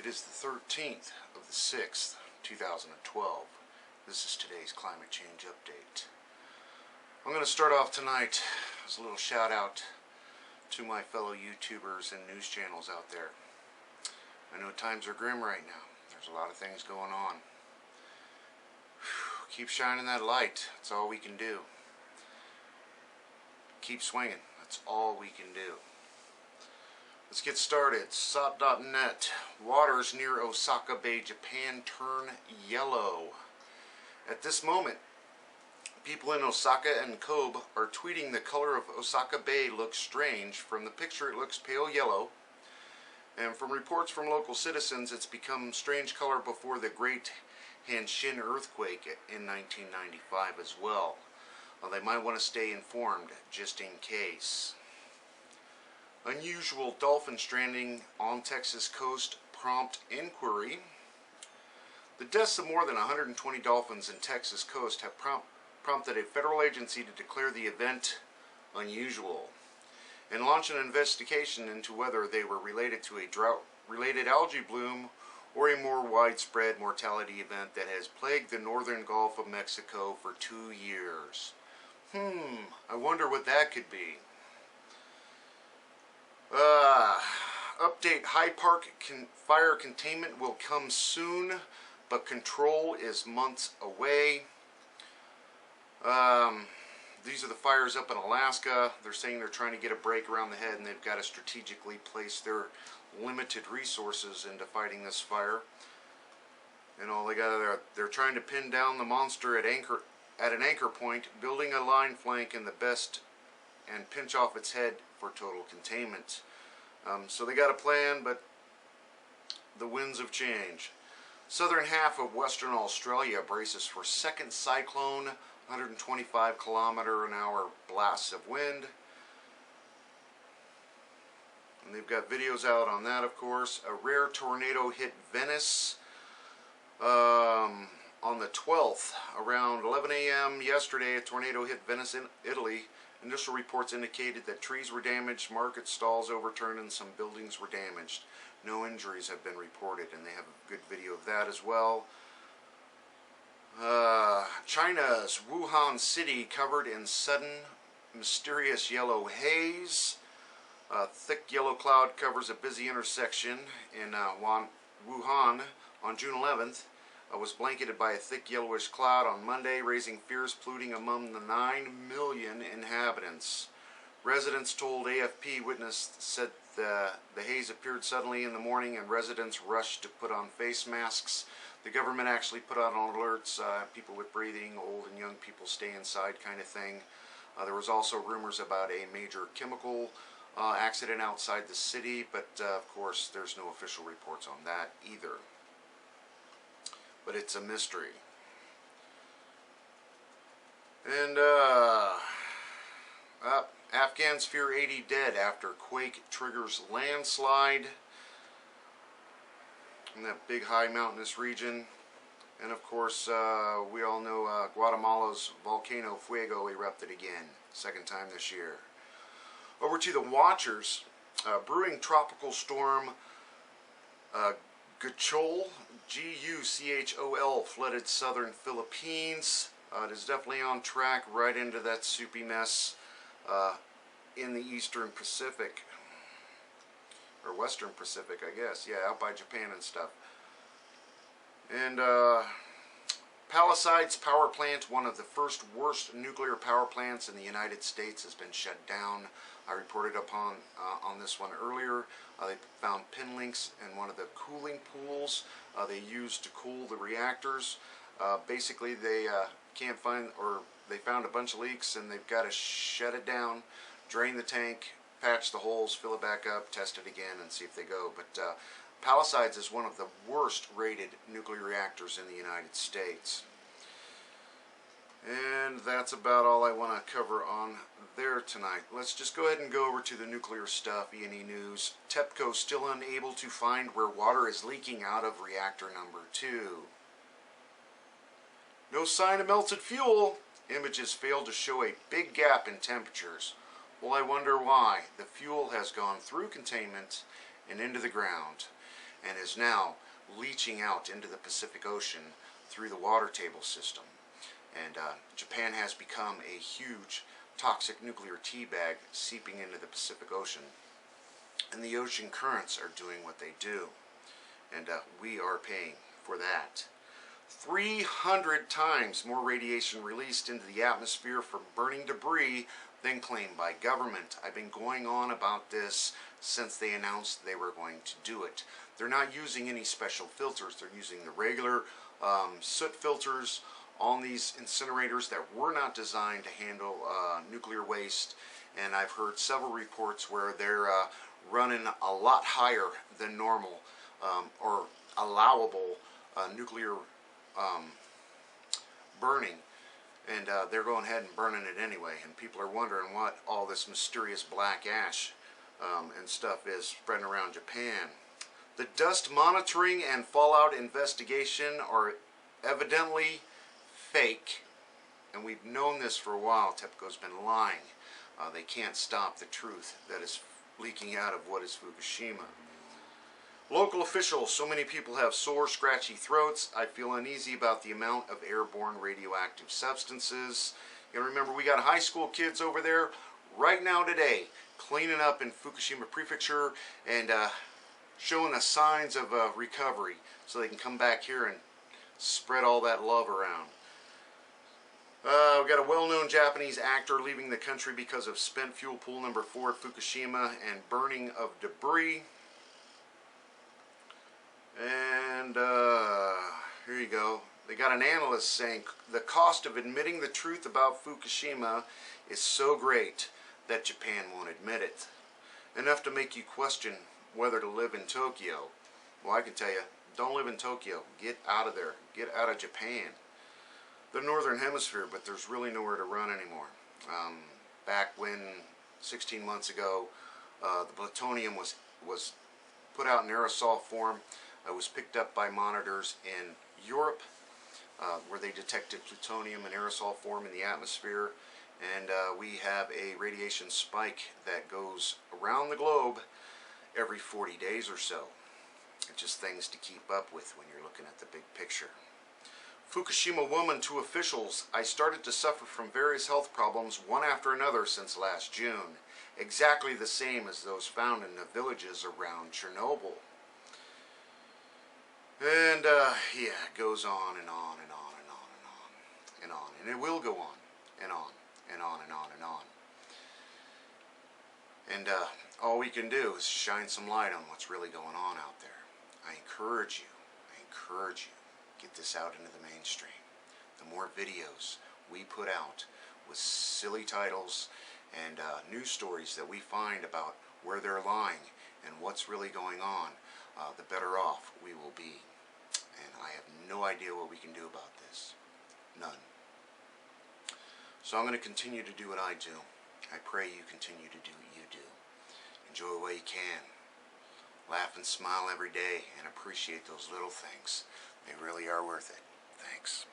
It is the 13th of the 6th, 2012. This is today's climate change update. I'm going to start off tonight as a little shout out to my fellow YouTubers and news channels out there. I know times are grim right now. There's a lot of things going on. Keep shining that light. That's all we can do. Keep swinging. That's all we can do. Let's get started. SOT.net. Waters near Osaka Bay, Japan turn yellow. At this moment, people in Osaka and Kobe are tweeting the color of Osaka Bay looks strange. From the picture it looks pale yellow. And from reports from local citizens, it's become strange color before the Great Hanshin earthquake in 1995 as well. They might want to stay informed just in case. Unusual dolphin stranding on Texas coast prompt inquiry. The deaths of more than 120 dolphins in Texas coast have prompted a federal agency to declare the event unusual and launch an investigation into whether they were related to a drought-related algae bloom or a more widespread mortality event that has plagued the northern Gulf of Mexico for 2 years. I wonder what that could be. Update, High Park fire containment will come soon, but control is months away. These are the fires up in Alaska. They're saying they're trying to get a break around the head, and they've got to strategically place their limited resources into fighting this fire. And all they got, they're trying to pin down the monster at an anchor point, building a line flank in the best and pinch off its head for total containment. So they got a plan, but the winds have changed. Southern half of Western Australia braces for second cyclone, 125 km/h blasts of wind. And they've got videos out on that, of course. A rare tornado hit Venice on the 12th. Around 11 a.m. yesterday, a tornado hit Venice in Italy. Initial reports indicated that trees were damaged, market stalls overturned, and some buildings were damaged. No injuries have been reported, and they have a good video of that as well. China's Wuhan city covered in sudden, mysterious yellow haze. A thick yellow cloud covers a busy intersection in Wuhan on June 11th. Was blanketed by a thick yellowish cloud on Monday, raising fears polluting among the 9 million inhabitants. Residents told AFP witness said the haze appeared suddenly in the morning and residents rushed to put on face masks. The government actually put out alerts, people with breathing, old and young people stay inside kind of thing. There was also rumors about a major chemical accident outside the city, but of course there's no official reports on that either. But it's a mystery. And Afghans fear 80 dead after quake triggers landslide in that big high mountainous region. And of course, we all know Guatemala's volcano Fuego erupted again, second time this year. Over to the watchers. Brewing tropical storm Guchol, G-U-C-H-O-L, flooded southern Philippines. It is definitely on track right into that soupy mess in the eastern Pacific, or western Pacific, I guess. Yeah, out by Japan and stuff. And Palisades Power Plant, one of the first worst nuclear power plants in the United States, has been shut down. I reported upon on this one earlier. They found pin links in one of the cooling pools they used to cool the reactors. Basically, they can't find, or they found a bunch of leaks, and they've got to shut it down, drain the tank, patch the holes, fill it back up, test it again, and see if they go. But Palisades is one of the worst rated nuclear reactors in the United States. And that's about all I want to cover on there tonight. Let's just go ahead and go over to the nuclear stuff, E&E News. TEPCO still unable to find where water is leaking out of reactor number 2. No sign of melted fuel. Images failed to show a big gap in temperatures. Well, I wonder why. The fuel has gone through containment and into the ground. and is now leaching out into the Pacific Ocean through the water table system. And Japan has become a huge toxic nuclear tea bag seeping into the Pacific Ocean. And the ocean currents are doing what they do. And we are paying for that. 300 times more radiation released into the atmosphere from burning debris than claimed by government. I've been going on about this since they announced they were going to do it. They're not using any special filters. They're using the regular soot filters on these incinerators that were not designed to handle nuclear waste. And I've heard several reports where they're running a lot higher than normal or allowable nuclear burning, and they're going ahead and burning it anyway, and people are wondering what all this mysterious black ash and stuff is spreading around Japan. The dust monitoring and fallout investigation are evidently fake, and we've known this for a while. TEPCO's been lying. They can't stop the truth that is leaking out of what is Fukushima. Local officials, so many people have sore, scratchy throats. I feel uneasy about the amount of airborne radioactive substances. You gotta remember, we got high school kids over there right now today cleaning up in Fukushima Prefecture and showing us signs of recovery so they can come back here and spread all that love around. We've got a well-known Japanese actor leaving the country because of spent fuel pool number 4 at Fukushima and burning of debris. And here you go. They got an analyst saying the cost of admitting the truth about Fukushima is so great that Japan won't admit it. Enough to make you question whether to live in Tokyo. Well, I can tell you, don't live in Tokyo. Get out of there. Get out of Japan. The Northern Hemisphere, but there's really nowhere to run anymore. Back when, 16 months ago, the plutonium was put out in aerosol form. It was picked up by monitors in Europe, where they detected plutonium in aerosol form in the atmosphere, and we have a radiation spike that goes around the globe every 40 days or so. It's just things to keep up with when you're looking at the big picture. Fukushima woman to officials: I started to suffer from various health problems one after another since last June, exactly the same as those found in the villages around Chernobyl. And yeah, it goes on and on and on and on and on and on, and it will go on and on and on and on and on. And all we can do is shine some light on what's really going on out there. I encourage you, get this out into the mainstream. The more videos we put out with silly titles and news stories that we find about where they're lying and what's really going on, the better off we will be. And I have no idea what we can do about this. None. So I'm going to continue to do what I do. I pray you continue to do what you do. Enjoy what you can. Laugh and smile every day and appreciate those little things. They really are worth it. Thanks.